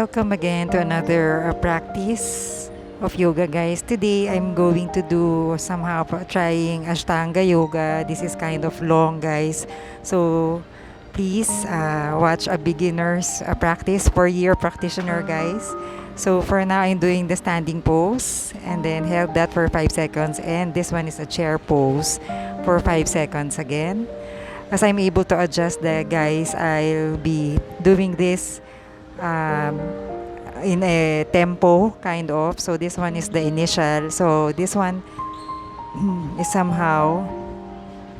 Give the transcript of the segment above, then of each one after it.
Welcome again to another practice of yoga, guys. Today I'm going to do somehow trying Ashtanga yoga. This is kind of long, guys. So please watch a beginner's practice for your practitioner, guys. So for now, I'm doing the standing pose and then held that for 5 seconds. And this one is a chair pose for 5 seconds again. As I'm able to adjust the guys, I'll be doing this um, in a tempo kind of. So this one is the initial. So this one is somehow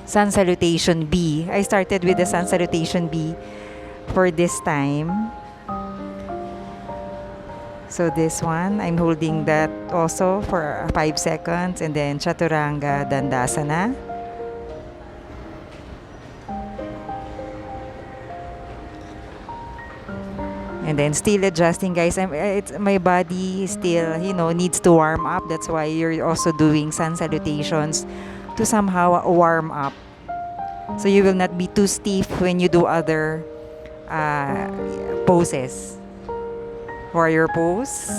sun salutation B. I started with the sun salutation B for this time. So this one, I'm holding that also for 5 seconds, and then Chaturanga Dandasana. And then still adjusting, guys. My body still, needs to warm up. That's why you're also doing sun salutations to somehow warm up. So you will not be too stiff when you do other poses. Warrior pose.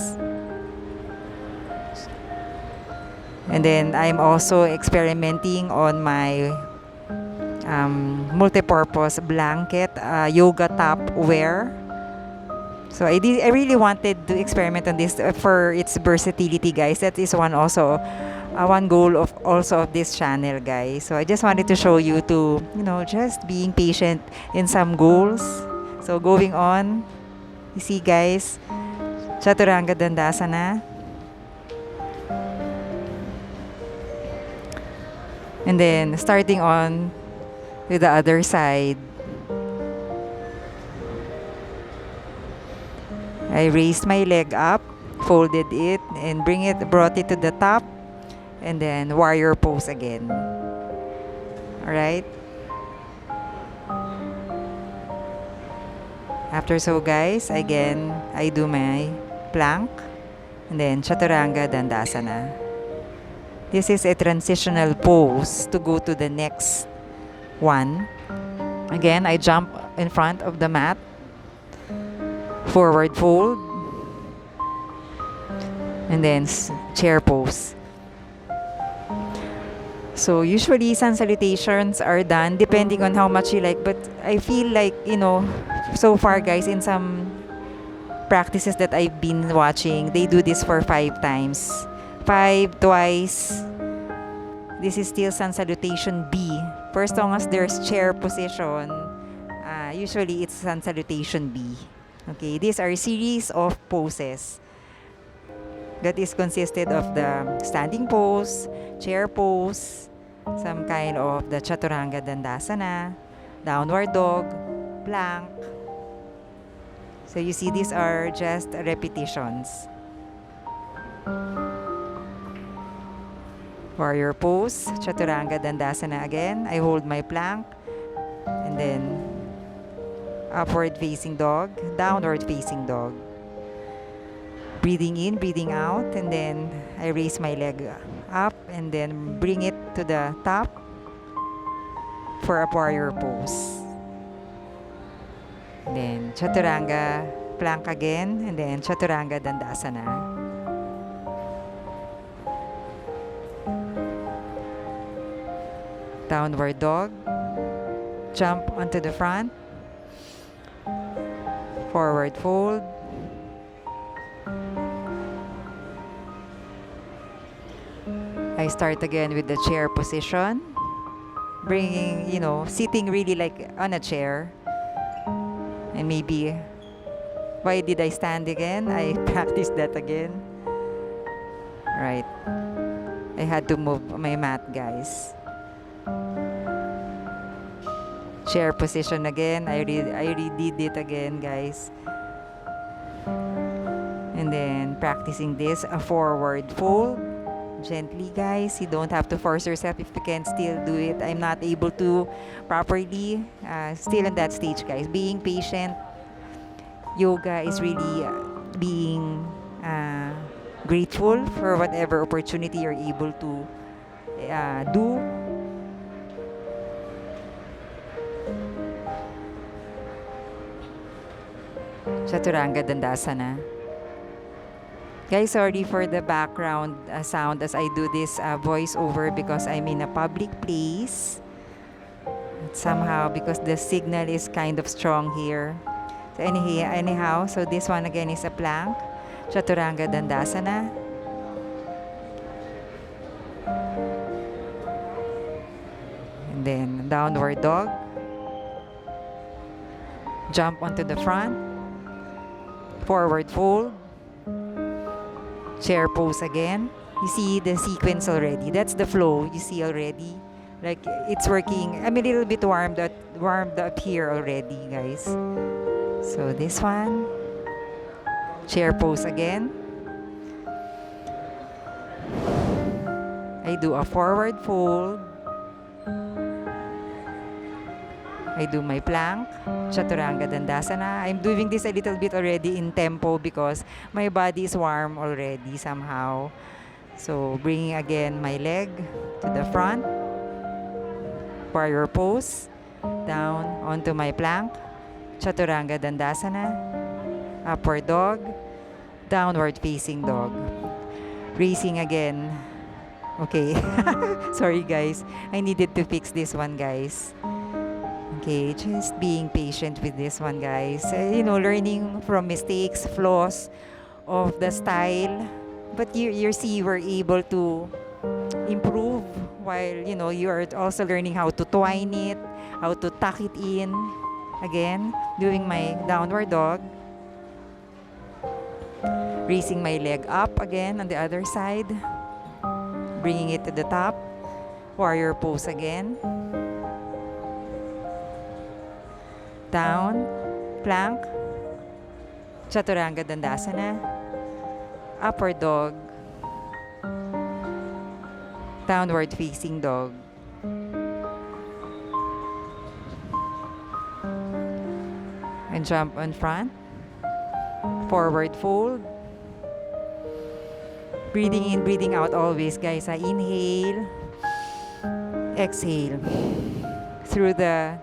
And then I'm also experimenting on my multi-purpose blanket yoga top wear. So I really wanted to experiment on this for its versatility, guys. That is one goal of this channel, guys. So I just wanted to show you to, just being patient in some goals. So going on, you see, guys, Chaturanga Dandasana. And then starting on with the other side. I raised my leg up, folded it, and brought it to the top, and then warrior pose again. Alright? After so, guys, again, I do my plank, and then Chaturanga Dandasana. This is a transitional pose to go to the next one. Again, I jump in front of the mat, forward fold, and then chair pose. So usually sun salutations are done depending on how much you like, but I feel like, so far, guys, in some practices that I've been watching, they do this for 5 times. 5 twice. This is still sun salutation B. For as long as there's chair position, usually it's sun salutation B. Okay, these are a series of poses that is consisted of the standing pose, chair pose, some kind of the Chaturanga Dandasana, downward dog, plank. So you see, these are just repetitions. Warrior pose, Chaturanga Dandasana again. I hold my plank, and then upward facing dog, downward facing dog. Breathing in, breathing out, and then I raise my leg up and then bring it to the top for a warrior pose. And then Chaturanga plank again, and then Chaturanga Dandasana. Downward dog, jump onto the front, forward fold, I start again with the chair position, bringing, sitting really like on a chair. And maybe, why did I stand again? I practiced that again. Right. I had to move my mat, guys. Chair position again. I redid it again, guys. And then practicing this, a forward fold. Gently, guys. You don't have to force yourself if you can still do it. I'm not able to properly. Still in that stage, guys. Being patient. Yoga is really being grateful for whatever opportunity you're able to do. Chaturanga Dandasana. Guys, sorry for the background sound as I do this voiceover because I'm in a public place. Somehow, because the signal is kind of strong here. So anyhow, so this one again is a plank. Chaturanga Dandasana. And then downward dog. Jump onto the front. Forward fold. Chair pose again. You see the sequence already. That's the flow you see already. Like it's working. I'm a little bit warmed up here already, guys. So this one. Chair pose again. I do a forward fold. I do my plank, Chaturanga Dandasana. I'm doing this a little bit already in tempo because my body is warm already somehow. So bringing again my leg to the front, warrior pose, down onto my plank, Chaturanga Dandasana, upward dog, downward facing dog. Raising again. Okay, sorry guys, I needed to fix this one, guys. Okay, just being patient with this one, guys. Learning from mistakes, flaws of the style. But you see, we're able to improve while, you are also learning how to twine it, how to tuck it in. Again, doing my downward dog. Raising my leg up again on the other side. Bringing it to the top. Warrior pose again. Down, plank, Chaturanga Dandasana, upward dog, downward facing dog, and jump on front, forward fold, breathing in, breathing out always, guys. Inhale, exhale through the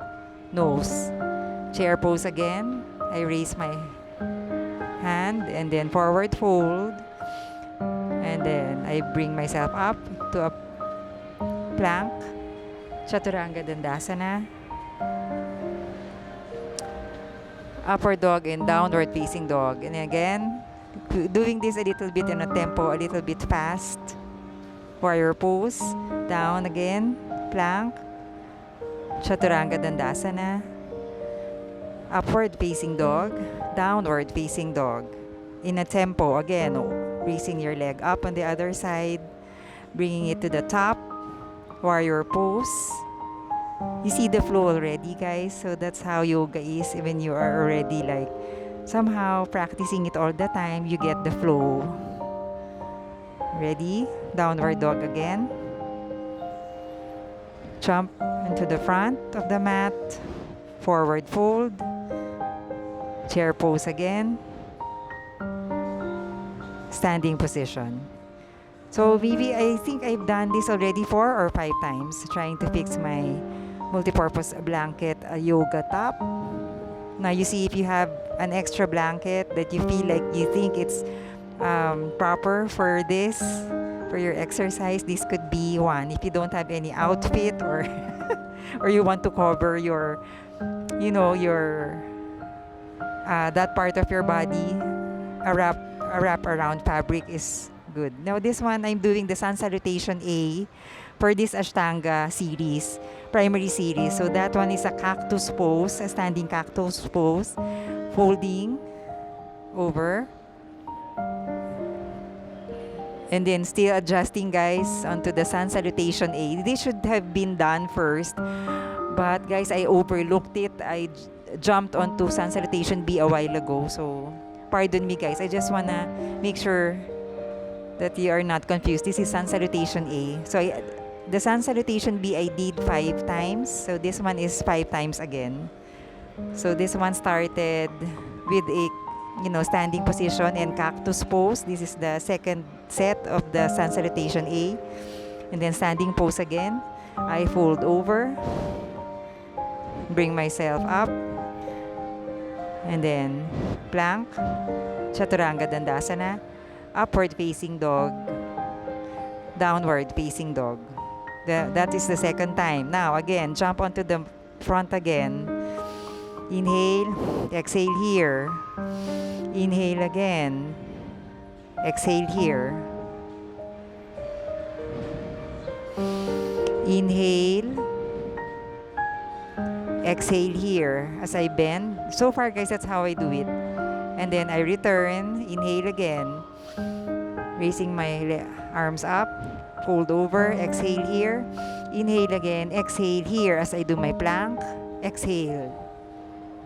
nose. Chair pose again. I raise my hand and then forward fold. And then I bring myself up to a plank. Chaturanga Dandasana. Upward dog and downward facing dog. And again, doing this a little bit in a tempo, a little bit fast. Warrior pose. Down again. Plank. Chaturanga Dandasana. Upward facing dog, downward facing dog. In a tempo, again, raising your leg up on the other side, bringing it to the top, warrior pose. You see the flow already, guys. So that's how yoga is. When you are already like somehow practicing it all the time, you get the flow. Ready? Downward dog again. Jump into the front of the mat, forward fold. Chair pose again. Standing position. So maybe I think I've done this already 4 or 5 times, trying to fix my multi-purpose blanket yoga top. Now you see, if you have an extra blanket that you feel like you think it's proper for this, for your exercise, this could be one. If you don't have any outfit or or you want to cover your that part of your body, a wrap around fabric is good. Now this one, I'm doing the Sun Salutation A for this Ashtanga series, primary series. So that one is a cactus pose, a standing cactus pose, folding over, and then still adjusting, guys, onto the Sun Salutation A. This should have been done first, but guys, I overlooked it. I jumped onto Sun Salutation B a while ago, so pardon me, guys. I just wanna make sure that you are not confused. This is Sun Salutation A. So the Sun Salutation B I did 5 times, so this one is 5 times again. So this one started with a standing position and cactus pose. This is the second set of the Sun Salutation A, and then standing pose again. I fold over, bring myself up, And then plank, chaturanga dandasana, upward facing dog, downward facing dog. That is the second time. Now again, jump onto the front again. Inhale, exhale here. Inhale again. Exhale here. Inhale. Exhale here as I bend. So far guys, that's how I do it. And then I return. Inhale again. Raising my arms up. Fold over. Exhale here. Inhale again. Exhale here as I do my plank. Exhale.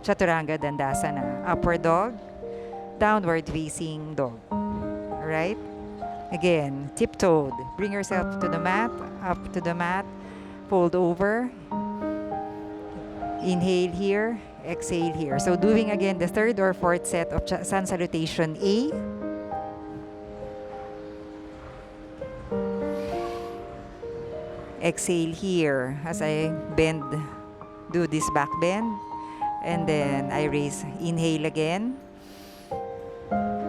Chaturanga Dandasana. Upward dog. Downward facing dog. Alright? Again, tiptoed. Bring yourself to the mat. Up to the mat. Fold over. Inhale here. Exhale here. So doing again the third or fourth set of sun salutation A. Exhale here as I bend, do this back bend, and then I raise. Inhale again,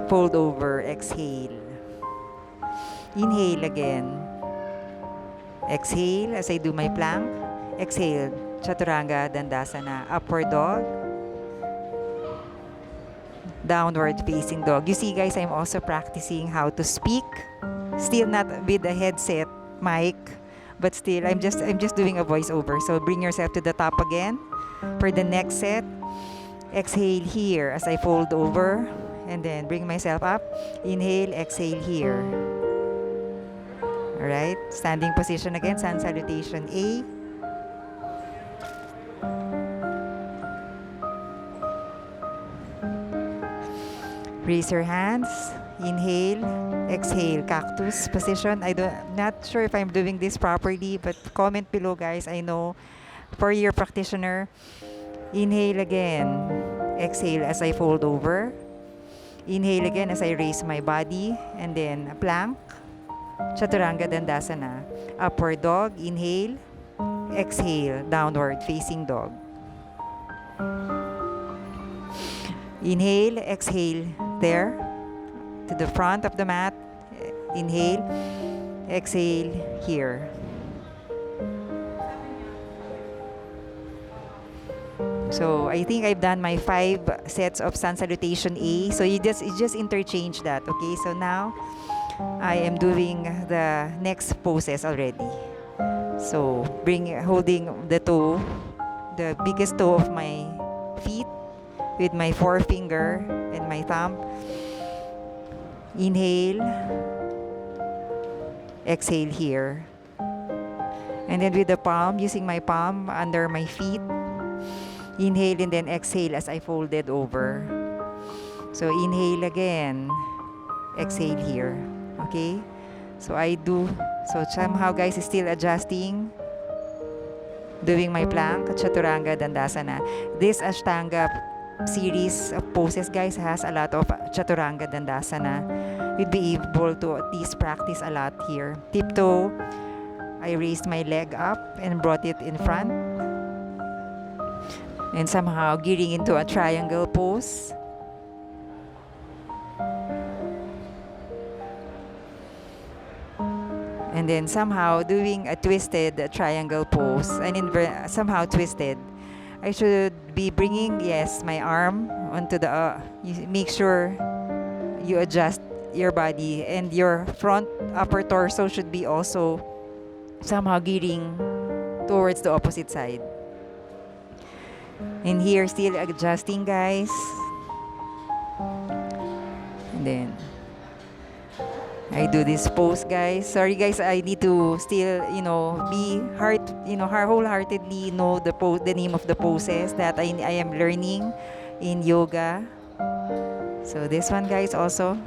fold over, exhale. Inhale again, exhale as I do my plank, exhale, chaturanga dandasana, upward dog, downward facing dog. You see guys, I'm also practicing how to speak, still not with a headset mic, but still I'm just doing a voiceover. So bring yourself to the top again for the next set. Exhale here as I fold over, and then bring myself up. Inhale, exhale here. Alright, standing position again, sun salutation A. Raise your hands. Inhale, exhale, cactus position. Not sure if I'm doing this properly, but comment below guys. I know for your practitioner. Inhale again, exhale as I fold over. Inhale again as I raise my body, and then plank, chaturanga dandasana, upward dog. Inhale, exhale, downward facing dog. Inhale, exhale there to the front of the mat. Inhale, exhale here. So I think I've done my 5 sets of sun salutation A. So you just interchange that. Okay, so now I am doing the next poses already. So holding the toe, the biggest toe of my feet with my forefinger and my thumb. Inhale, exhale here. And then with the palm, using my palm under my feet. Inhale and then exhale as I folded over. So inhale again, exhale here. Okay? So so somehow guys is still adjusting, doing my plank, chaturanga dandasana. This Ashtanga series of poses guys has a lot of chaturanga dandasana. You'd be able to at least practice a lot here. Tiptoe, I raised my leg up and brought it in front, and somehow gearing into a triangle pose. And then somehow doing a twisted triangle pose, and somehow twisted. I should be bringing, yes, my arm onto the, you make sure you adjust your body, and your front upper torso should be also somehow gearing towards the opposite side. And here still adjusting guys. And then I do this pose guys. Sorry guys, I need to still, be wholeheartedly know the name of the poses that I am learning in yoga. So this one guys, also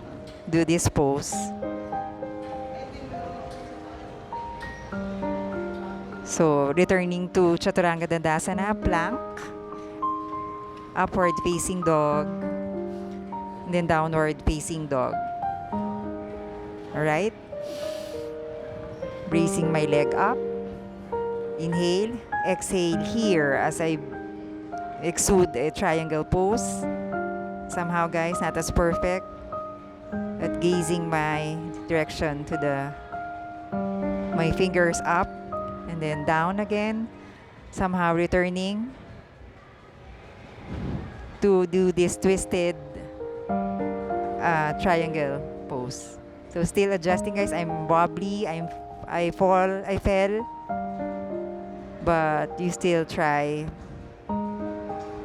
do this pose. So returning to chaturanga dandasana, plank, upward facing dog, and then downward facing dog. Alright? Raising my leg up. Inhale, exhale here as I exude a triangle pose. Somehow, guys, not as perfect at gazing my direction to the my fingers up and then down again, somehow returning to do this twisted triangle pose. So still adjusting, guys. I'm wobbly. I fell, but you still try.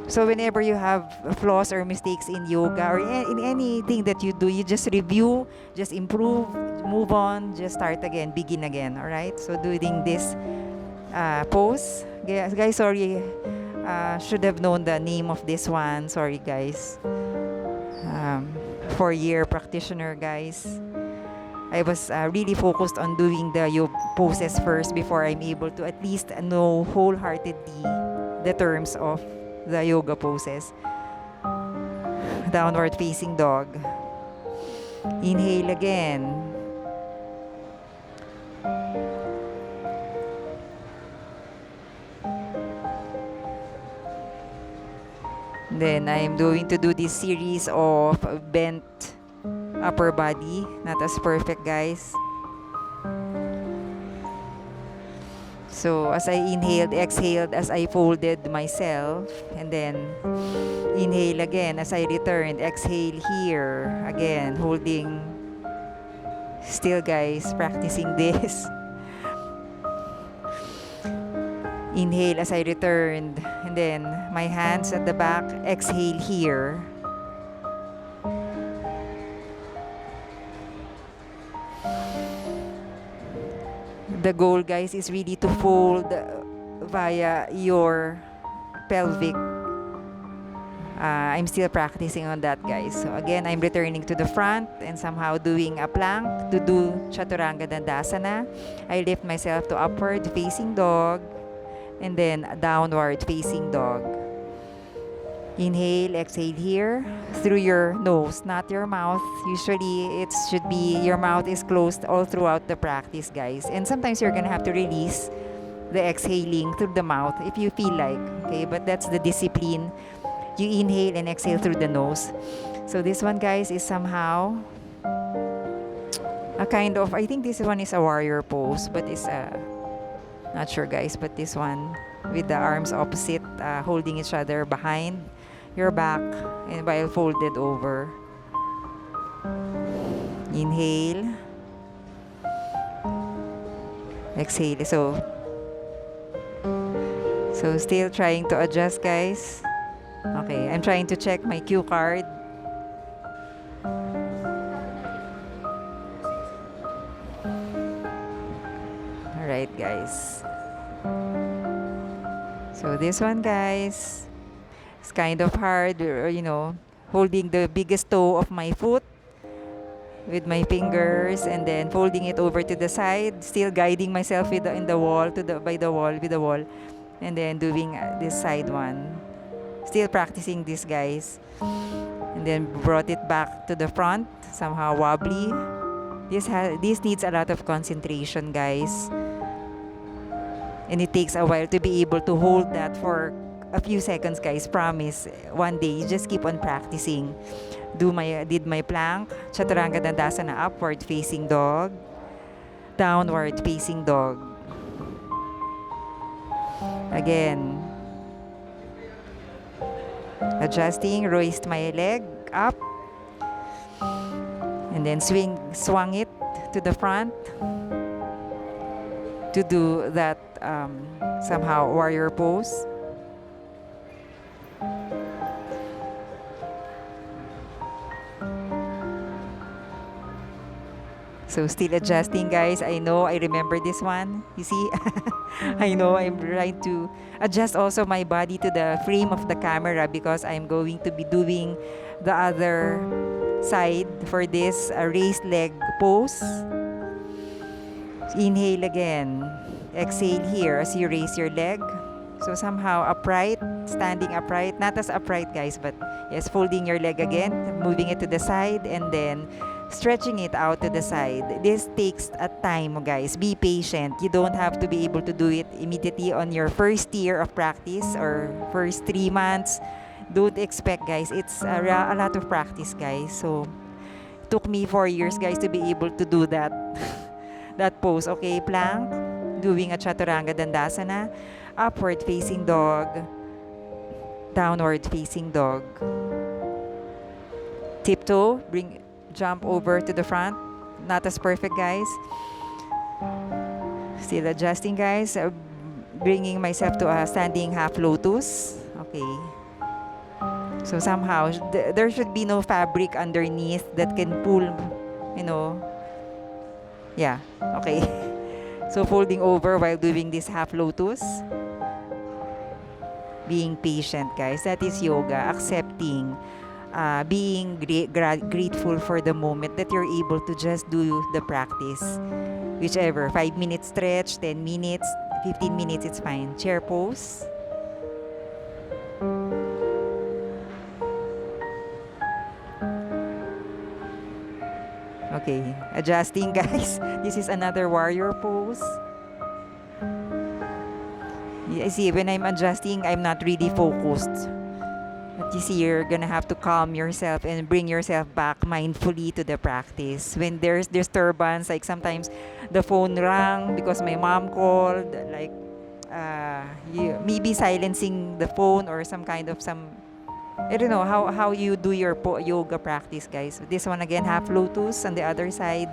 So whenever you have flaws or mistakes in yoga or in anything that you do, you just review, just improve, move on, just start again, begin again. All right. So doing this pose, guys. Sorry, should have known the name of this one. Sorry, guys. 4-year practitioner, guys. I was really focused on doing the yoga poses first before I'm able to at least know wholeheartedly the terms of the yoga poses. Downward facing dog. Inhale again. Then I'm going to do this series of bent upper body. Not as perfect, guys. So as I inhaled, exhaled as I folded myself, and then inhale again as I returned, exhale here again, holding still, guys, practicing this. Inhale as I returned, and then my hands at the back, exhale here. The goal, guys, is really to fold via your pelvic. I'm still practicing on that, guys. So again, I'm returning to the front and somehow doing a plank to do Chaturanga Dandasana. I lift myself to upward facing dog and then downward facing dog. Inhale, exhale here through your nose, not your mouth. Usually it should be your mouth is closed all throughout the practice, guys. And sometimes you're gonna have to release the exhaling through the mouth if you feel like, okay? But that's the discipline. You inhale and exhale through the nose. So this one, guys, is somehow a kind of, I think this one is a warrior pose, but it's not sure, guys, but this one with the arms opposite, holding each other behind your back and while folded over. Inhale, exhale. So still trying to adjust, guys. Okay, I'm trying to check my cue card. All right, guys. So this one, guys, it's kind of hard, holding the biggest toe of my foot with my fingers and then folding it over to the side, still guiding myself with in the wall with the wall, and then doing this side one. Still practicing this, guys, and then brought it back to the front, somehow wobbly. This needs a lot of concentration, guys. And it takes a while to be able to hold that for a few seconds, guys. Promise. One day, you just keep on practicing. Did my plank, Chaturanga Dandasana, upward facing dog, downward facing dog. Again. Adjusting, raised my leg up. And then swung it to the front to do that somehow warrior pose. So still adjusting, guys. I know, I remember this one. You see? I know I'm trying to adjust also my body to the frame of the camera because I'm going to be doing the other side for this raised leg pose. Inhale again. Exhale here as you raise your leg. So somehow upright, standing upright. Not as upright, guys, but yes, folding your leg again, moving it to the side, and then stretching it out to the side. This takes a time, guys. Be patient. You don't have to be able to do it immediately on your first year of practice or first 3 months. Don't expect, guys. It's a lot of practice, guys. So took me 4 years, guys, to be able to do that that pose. Okay, plank, doing a chaturanga dandasana, upward facing dog, downward facing dog, tiptoe, bring jump over to the front. Not as perfect, guys. Still adjusting, guys. Bringing myself to a standing half lotus. Okay. So somehow there should be no fabric underneath that can pull, you know. Yeah. Okay. So folding over while doing this half lotus. Being patient, guys. That is yoga. Accepting. Being grateful for the moment that you're able to just do the practice. Whichever. 5 minutes stretch, 10 minutes, 15 minutes, it's fine. Chair pose. Okay, adjusting, guys. This is another warrior pose. You see, when I'm adjusting, I'm not really focused. But you see, you're gonna have to calm yourself and bring yourself back mindfully to the practice. When there's disturbance, like sometimes the phone rang because my mom called, like maybe silencing the phone or some kind of I don't know how you do your yoga practice, guys. This one again, half lotus on the other side,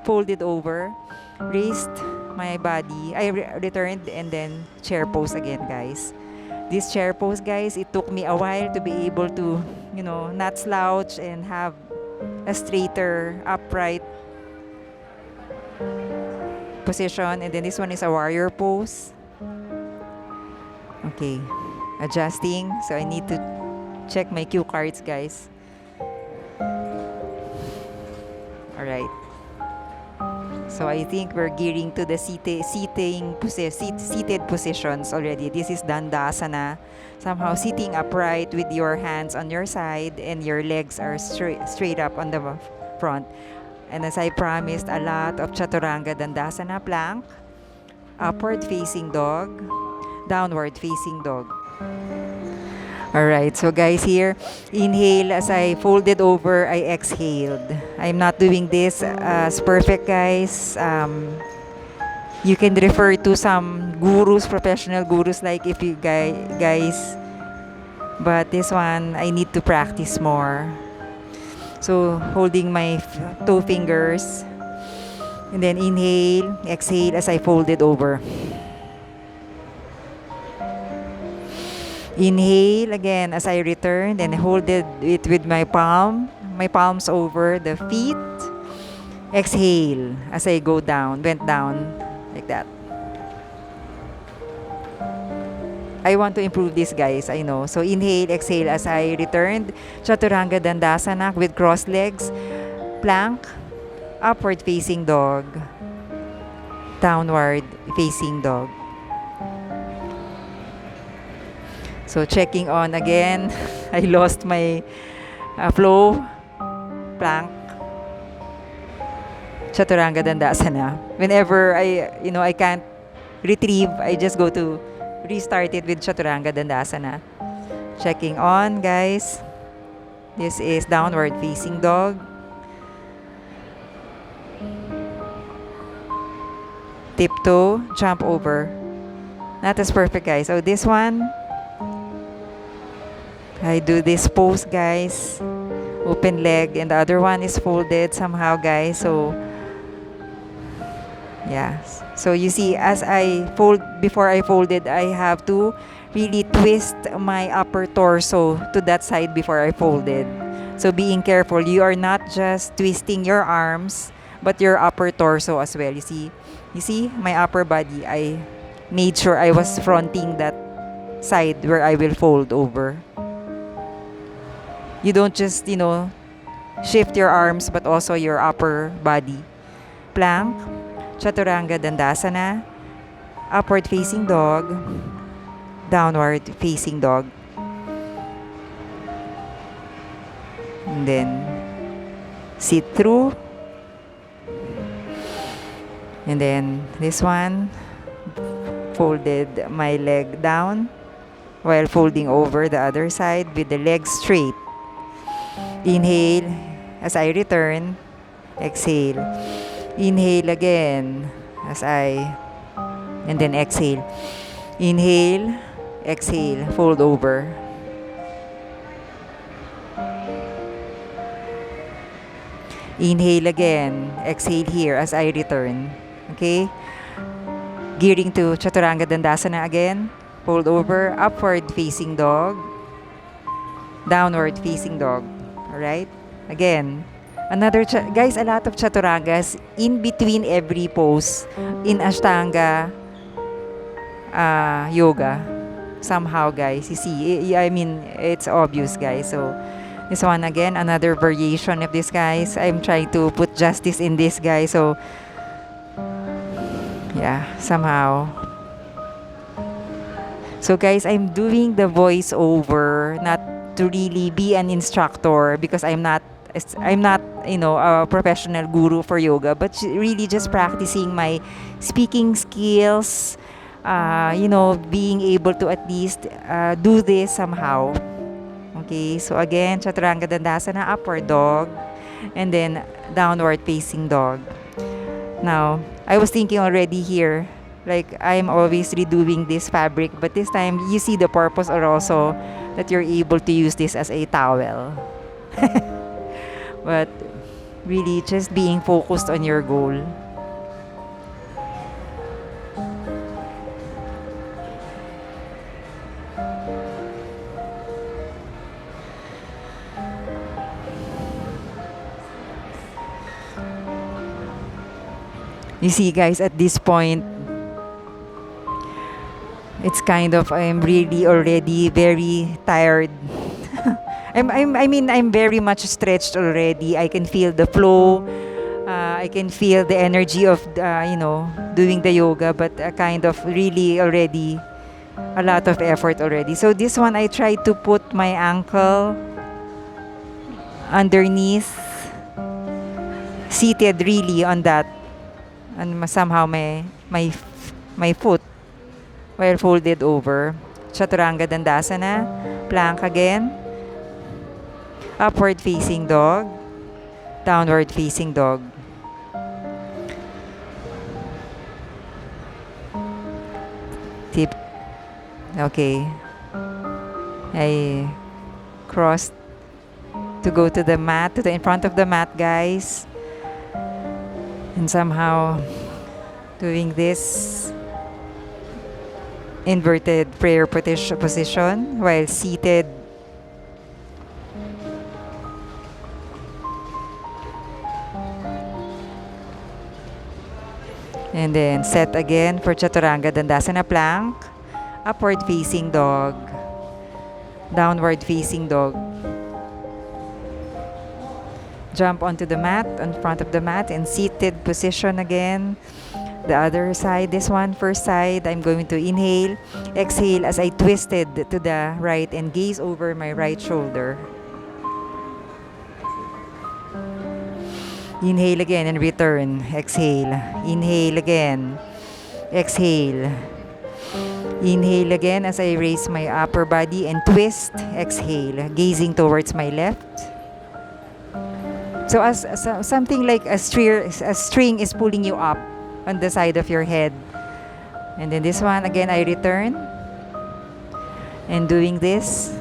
folded over, raised my body. I returned and then chair pose again, guys. This chair pose, guys, it took me a while to be able to, not slouch and have a straighter, upright position. And then this one is a warrior pose. Okay, adjusting. So I need to check my cue cards, guys. All right. So I think we're gearing to the seated positions already. This is Dandasana. Somehow sitting upright with your hands on your side and your legs are straight up on the front. And as I promised, a lot of Chaturanga Dandasana, plank, upward facing dog, downward facing dog. Alright, so guys, here, inhale as I folded over, I exhaled. I'm not doing this as perfect, guys. You can refer to some gurus, professional gurus, like if you guys, but this one, I need to practice more. So, holding my toe fingers, and then inhale, exhale as I folded over. Inhale again as I return, then hold it with my palms over the feet. Exhale as I went down like that. I want to improve this, guys, I know. So inhale, exhale as I returned. Chaturanga Dandasana with crossed legs, plank, upward facing dog, downward facing dog. So checking on again, I lost my flow, plank, Chaturanga Dandasana. Whenever I can't retrieve, I just go to restart it with Chaturanga Dandasana. Checking on, guys. This is downward facing dog. Tiptoe, jump over. Not as perfect, guys. So this one, I do this pose, guys. Open leg, and the other one is folded somehow, guys. So, yeah. So you see, before I folded, I have to really twist my upper torso to that side before I folded. So being careful, you are not just twisting your arms, but your upper torso as well. You see, my upper body, I made sure I was fronting that side where I will fold over. You don't just, shift your arms, but also your upper body. Plank, Chaturanga Dandasana, upward facing dog, downward facing dog. And then sit through. And then this one, folded my leg down. while folding over the other side with the legs straight. Inhale as I return. Exhale. Inhale again as I, and then exhale. Inhale, exhale, fold over. Inhale again, exhale here as I return. Okay? Gearing to Chaturanga Dandasana again. Fold over, upward facing dog, downward facing dog. Alright? Again, guys, a lot of chaturangas in between every pose in Ashtanga yoga. Somehow, guys, you see, I mean, it's obvious, guys. So, this one again, another variation of this, guys. I'm trying to put justice in this, guys. So, yeah, somehow. So, guys, I'm doing the voiceover, not to really be an instructor because I'm not, a professional guru for yoga, but really just practicing my speaking skills, being able to at least do this somehow. Okay, so again, Chaturanga Dandasana, upward dog, and then downward facing dog. Now, I was thinking already here, like I'm always redoing this fabric, but this time you see the purpose or also that you're able to use this as a towel. But really just being focused on your goal. You see, guys, at this point, it's kind of, I'm really already very tired. I'm very much stretched already. I can feel the flow. I can feel the energy of, doing the yoga, but kind of really already a lot of effort already. So this one, I tried to put my ankle underneath, seated really on that, and somehow my foot while folded over. Chaturanga Dandasana, plank again, upward facing dog, downward facing dog. Tip. Okay. I crossed to go to the mat, to the in front of the mat, guys. And somehow doing this inverted prayer position while seated. And then set again for Chaturanga Dandasana plank, upward facing dog, downward facing dog. Jump onto the mat, in front of the mat, and seated position again. The other side, this one, first side, I'm going to inhale, exhale as I twisted to the right and gaze over my right shoulder. Inhale again and return. Exhale. Inhale again. Exhale. Inhale again as I raise my upper body and twist. Exhale, gazing towards my left. So as something like a string is pulling you up on the side of your head. And then this one, again, I return. And doing this,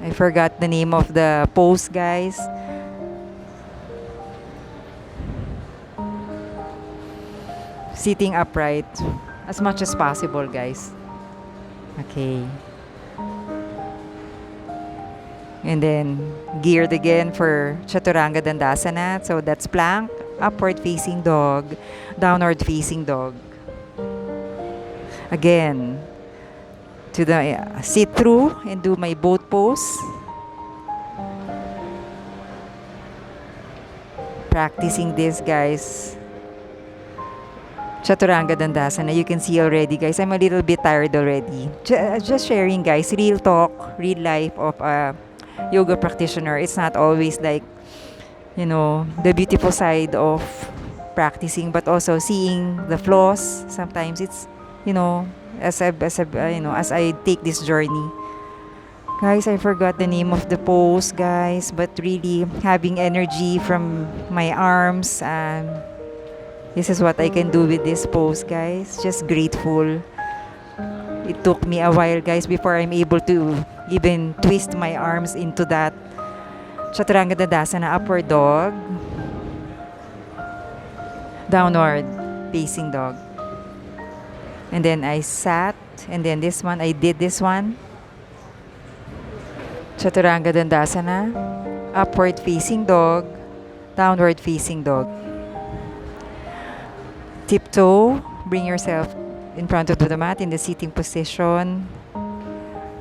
I forgot the name of the pose, guys. Sitting upright as much as possible, guys. Okay. And then geared again for Chaturanga Dandasana. So that's plank, upward facing dog, downward facing dog. Again, to the sit through and do my boat pose. Practicing this, guys. Chaturanga Dandasana. You can see already, guys, I'm a little bit tired already. Just sharing, guys, real talk, real life of a yoga practitioner. It's not always like, the beautiful side of practicing, but also seeing the flaws. Sometimes it's you know, as I take this journey. Guys, I forgot the name of the pose, guys, but really having energy from my arms. This is what I can do with this pose, guys. Just grateful. It took me a while, guys, before I'm able to even twist my arms into that Chaturanga Dandasana, upward dog, downward facing dog. And then I sat, and then this one, I did this one. Chaturanga Dandasana, upward facing dog, downward facing dog. Tiptoe, bring yourself in front of the mat in the sitting position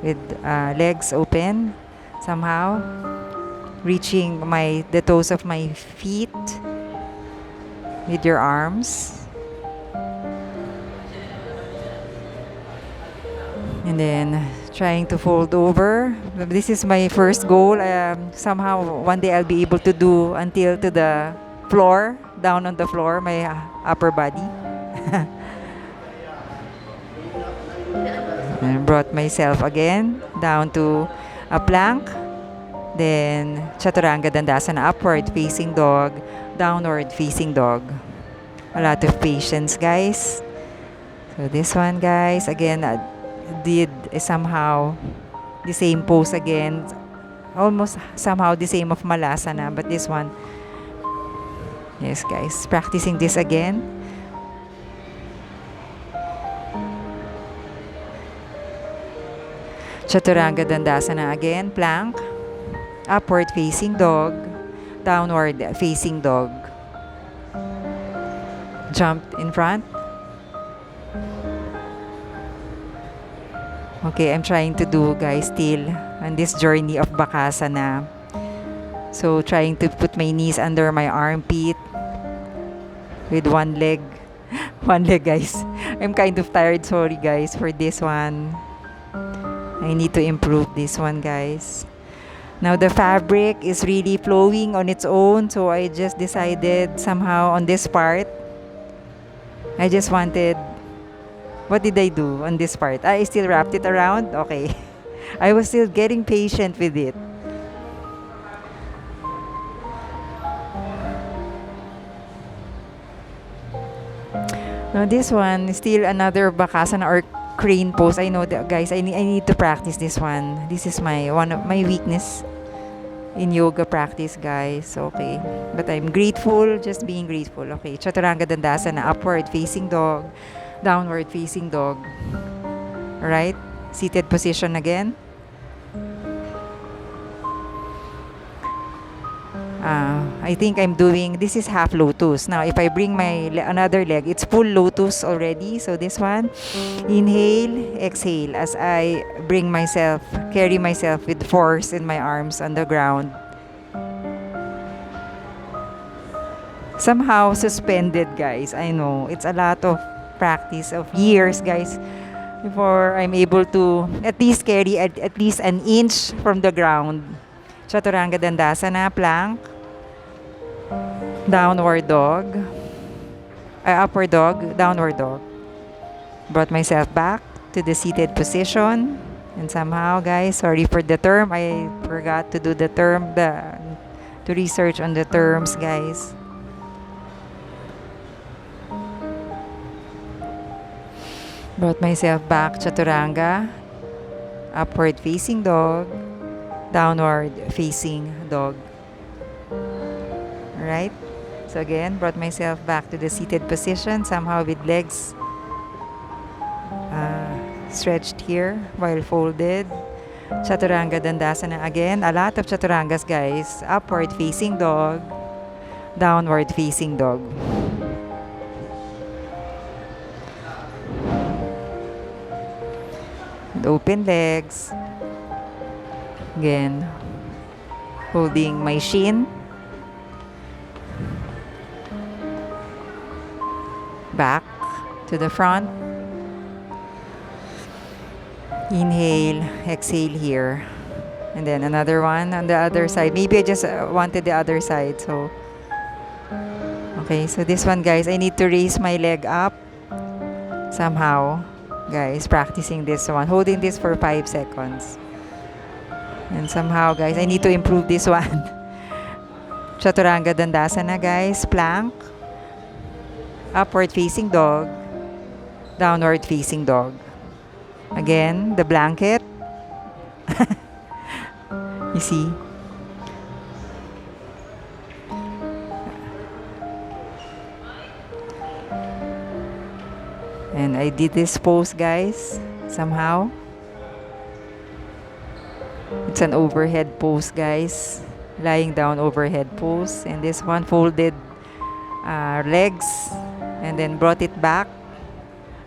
with legs open somehow, reaching the toes of my feet with your arms. And then trying to fold over. This is my first goal. Somehow one day I'll be able to do until to the floor, down on the floor, my upper body. And brought myself again down to a plank. Then Chaturanga Dandasana, upward facing dog, downward facing dog. A lot of patience, guys. So this one, guys, again, did somehow the same pose again, almost somehow the same of Malasana, but this one, yes, guys, practicing this again. Chaturanga Dandasana again, plank, upward facing dog, downward facing dog. Jump in front. Okay, I'm trying to do, guys, still on this journey of Bakasana. So trying to put my knees under my armpit with one leg. One leg, guys. I'm kind of tired, sorry guys for this one. I need to improve this one, guys. Now the fabric is really flowing on its own, so I just decided somehow on this part, I just wanted, what did I do on this part? I still wrapped it around? Okay. I was still getting patient with it. Now this one is still another Bakasana or crane pose. I know that, guys, I need to practice this one. This is one of my weakness in yoga practice, guys. Okay. But I'm grateful, just being grateful. Okay. Chaturanga Dandasana, upward facing dog, downward facing dog. Alright? Seated position again. I think I'm doing, this is half lotus. Now, if I bring my another leg, it's full lotus already. So this one, inhale, exhale as I carry myself with force in my arms on the ground. Somehow suspended, guys. I know, it's a lot of practice of years, guys, before I'm able to at least carry at least an inch from the ground. Chaturanga Dandasana, plank, downward dog, upward dog, downward dog. Brought myself back to the seated position, and somehow, guys, sorry for the term, I forgot to do the term, to research on the terms, guys. Brought myself back, Chaturanga, upward facing dog, downward facing dog. Alright? So again, brought myself back to the seated position, somehow with legs stretched here while folded. Chaturanga Dandasana again. A lot of Chaturangas, guys. Upward facing dog, downward facing dog. And open legs. Again, holding my shin. Back to the front. Inhale, exhale here. And then another one on the other side. Maybe I just wanted the other side. So, okay. So this one, guys, I need to raise my leg up somehow guys, practicing this one, holding this for 5 seconds. And somehow, guys, I need to improve this one. Chaturanga Dandasana, guys. Plank. Upward facing dog. Downward facing dog. Again, the blanket. You see? And I did this pose, guys, somehow. It's an overhead pose, guys. Lying down overhead pose. And this one folded legs. And then brought it back.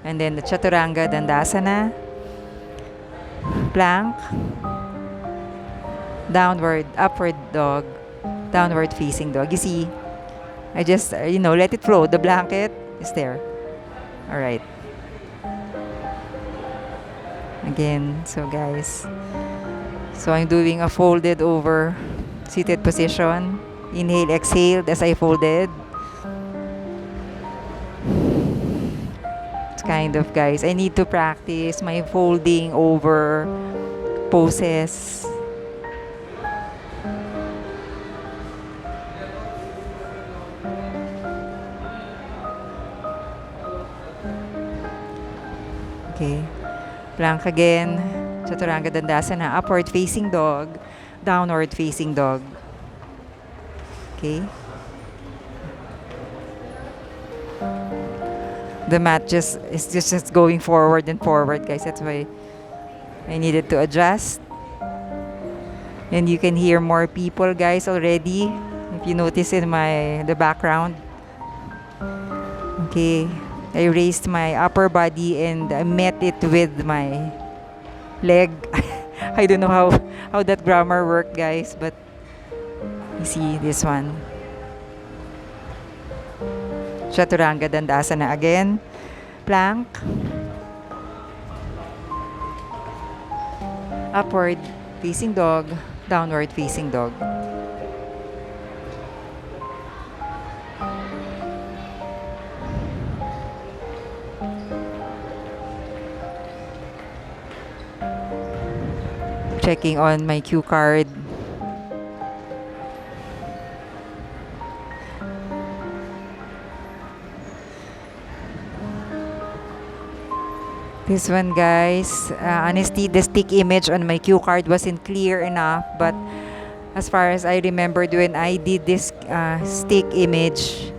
And then the Chaturanga Dandasana. Plank. Downward, upward dog. Downward facing dog. You see, I just, let it flow. The blanket is there. Alright. Again, so guys. So I'm doing a folded over seated position. Inhale, exhale as I folded. It's kind of, guys, I need to practice my folding over poses. Okay. Plank again. Chaturanga Dandasana. Upward facing dog. Downward facing dog. Okay. The mat is just going forward and forward, guys. That's why I needed to adjust. And you can hear more people, guys, already. If you notice in the background. Okay. I raised my upper body and I met it with my leg. I don't know how that grammar worked, guys, but you see this one. Chaturanga Dandasana again. Plank. Upward facing dog. Downward facing dog. Checking on my cue card. This one, guys, honestly, the stick image on my cue card wasn't clear enough, but as far as I remembered when I did this stick image,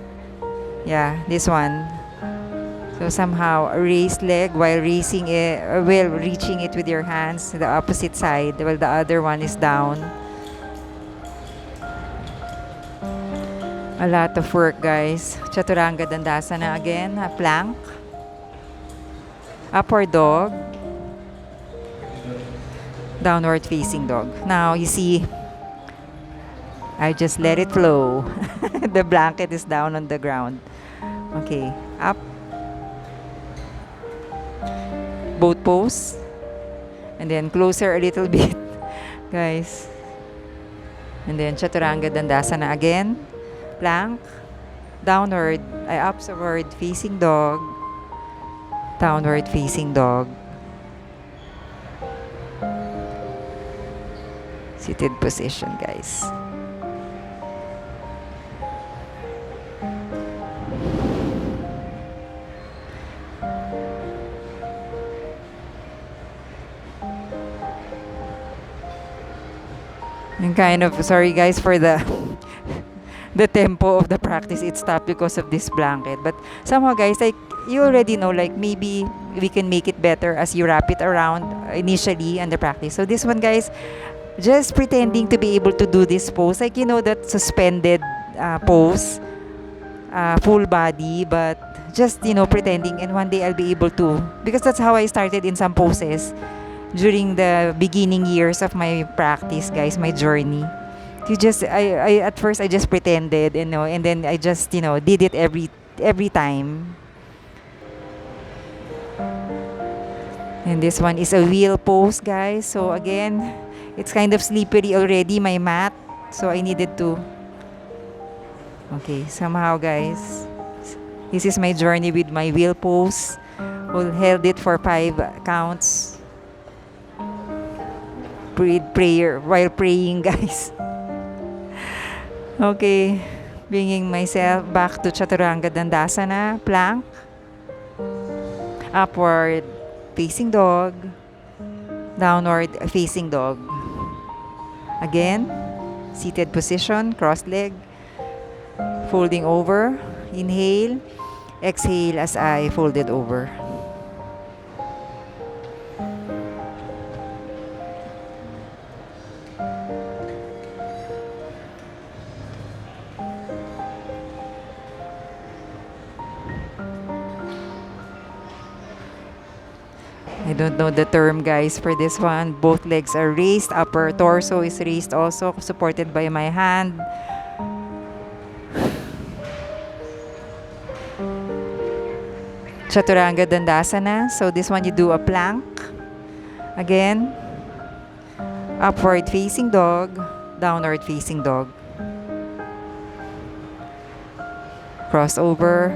yeah, this one. So somehow a raised leg while reaching it with your hands to the opposite side while the other one is down. A lot of work, guys. Chaturanga Dandasana again. Plank. Upward dog. Downward facing dog. Now you see, I just let it flow. The blanket is down on the ground. Okay, up. Both pose. And then closer a little bit, guys. And then Chaturanga Dandasana again. Plank. Downward, upward facing dog. Downward facing dog. Seated position, guys. And kind of sorry, guys, for the the tempo of the practice. It stopped because of this blanket. But somehow, guys, like you already know, like maybe we can make it better as you wrap it around initially and the practice. So this one, guys, just pretending to be able to do this pose, like that suspended pose, full body, but just pretending. And one day I'll be able to, because that's how I started in some poses during the beginning years of my practice, guys, my journey. I at first I just pretended, and then I just did it every time. And this one is a wheel pose, guys. So again, it's kind of slippery already, my mat. So I needed to. Okay, somehow, guys, this is my journey with my wheel pose Held it for 5 counts. Prayer while praying, guys. Okay, bringing myself back to Chaturanga Dandasana, plank, upward facing dog, downward facing dog. Again, seated position, cross leg, folding over, inhale, exhale as I folded over. I don't know the term, guys, for this one. Both legs are raised. Upper torso is raised also, supported by my hand. Chaturanga Dandasana. So this one you do a plank. Again, upward facing dog, downward facing dog. Crossover.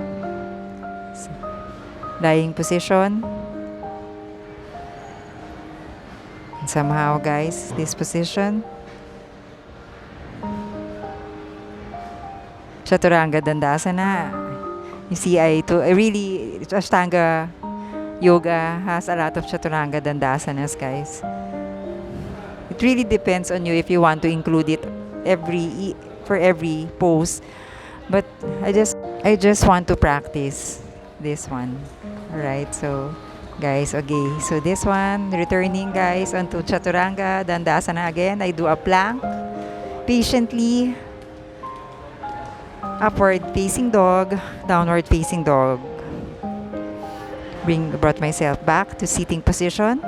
Lying position. And somehow, guys, this position. Chaturanga Dandasana. You see, I really, Ashtanga yoga has a lot of Chaturanga Dandasanas, guys. It really depends on you if you want to include it for every pose. But I just want to practice this one. Alright, so guys, okay. So this one, returning, guys, onto Chaturanga Dandasana again. I do a plank. Patiently. Upward facing dog, downward facing dog. Brought myself back to sitting position.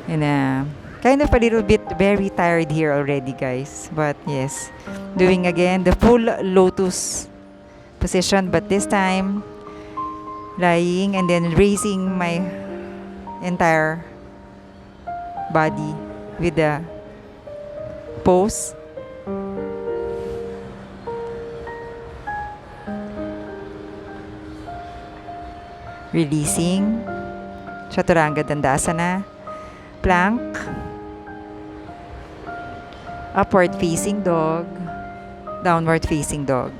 And kind of a little bit very tired here already, guys. But yes, doing again the full lotus position, but this time lying and then raising my entire body with the pose. Releasing. Chaturanga Dandasana. Plank. Upward facing dog. Downward facing dog.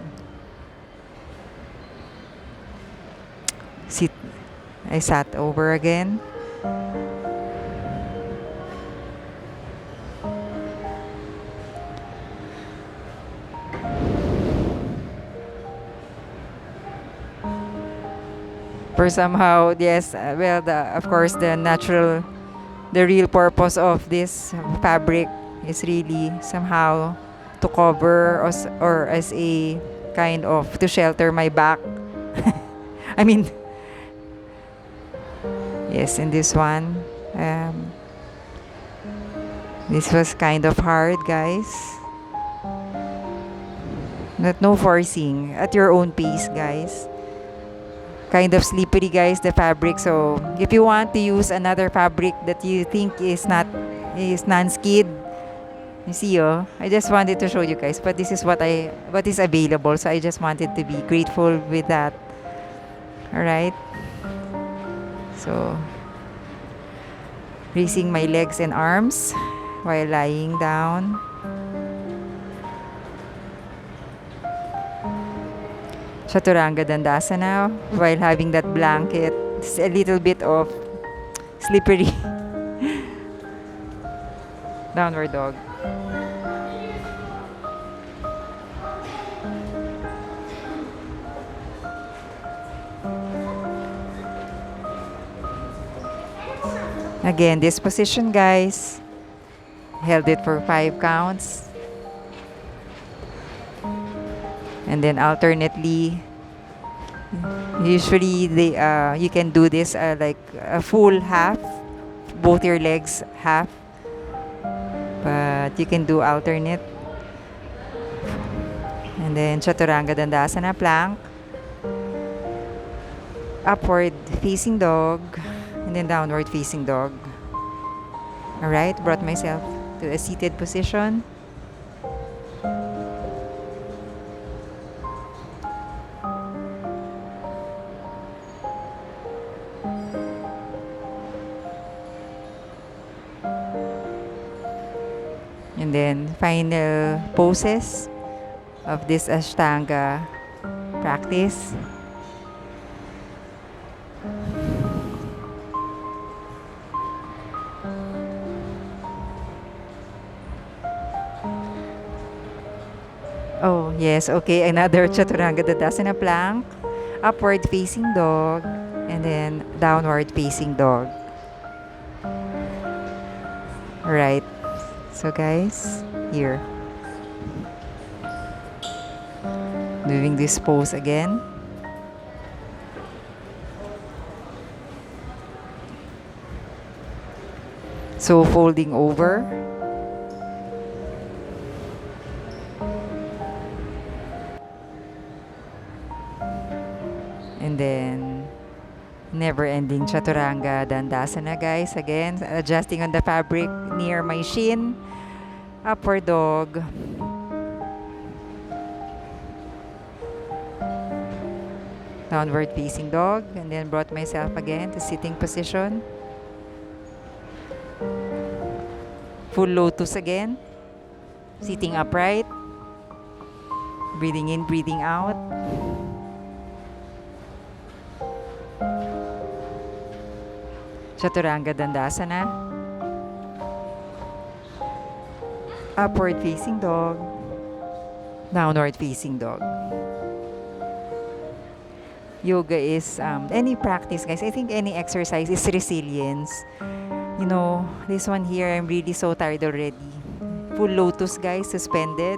Sit. I sat over again. For somehow, yes, well, of course, the real purpose of this fabric is really somehow to cover or as a kind of to shelter my back. I mean, yes, in this one, this was kind of hard, guys. No forcing, at your own pace, guys. Kind of slippery, guys, the fabric. So if you want to use another fabric that you think is non-skid, you see, I just wanted to show you guys, but this is what is available. So I just wanted to be grateful with that. All right. So raising my legs and arms while lying down. Chaturanga Dandasana while having that blanket. It's a little bit of slippery. Downward dog. Again, this position, guys. Held it for 5 counts. And then alternately, usually you can do this like a full half, both your legs half, but you can do alternate. And then Chaturanga Dandasana, plank, upward facing dog, and then downward facing dog. Alright, brought myself to a seated position. then final poses of this Ashtanga practice. Oh, yes. Okay, another Chaturanga Dandasana plank. Upward facing dog. And then downward facing dog. Alright. So guys, here. Doing this pose again. So folding over. And then never-ending Chaturanga Dandasana, guys. Again, adjusting on the fabric near my shin. Upward dog. Downward facing dog. And then brought myself again to sitting position. Full lotus again. Sitting upright. Breathing in, breathing out. Chaturanga Dandasana. Upward facing dog. Downward facing dog. Yoga is any practice, guys. I think any exercise is resilience. You know, this one here, I'm really so tired already. Full lotus, guys, suspended.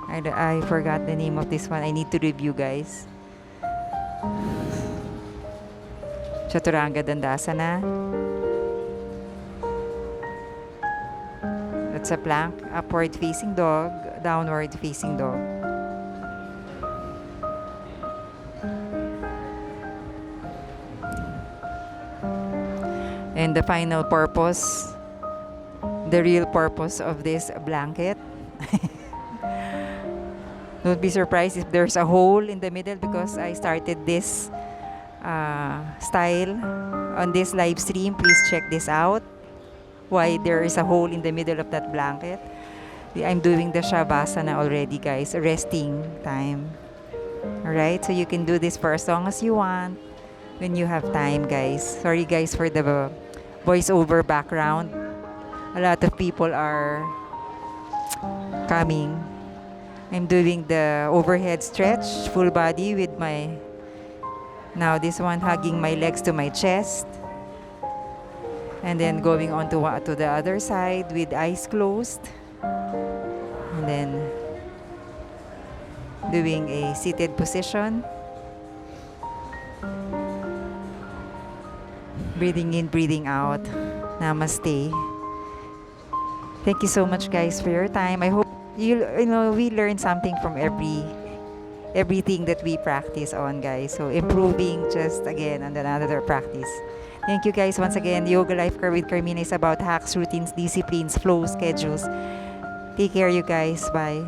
I forgot the name of this one. I need to review, guys. Chaturanga Dandasana. That's a plank. Upward facing dog. Downward facing dog. And the final purpose, the real purpose of this blanket. Don't be surprised if there's a hole in the middle, because I started this style on this live stream. Please check this out, why there is a hole in the middle of that blanket. I'm doing the Shavasana already, guys, resting time. Alright, so you can do this for as long as you want when you have time, guys. Sorry, guys, for the voiceover background. A lot of people are coming. I'm doing the overhead stretch, full body with my, now this one hugging my legs to my chest. And then going on to the other side with eyes closed. And then doing a seated position. Breathing in, breathing out. Namaste. Thank you so much, guys, for your time. I hope you know we learn something from everything that we practice on, guys. So improving just again on another practice. Thank you, guys, once again. Yoga Life Care with Carmina is about hacks, routines, disciplines, flow, schedules. Take care, you guys. Bye.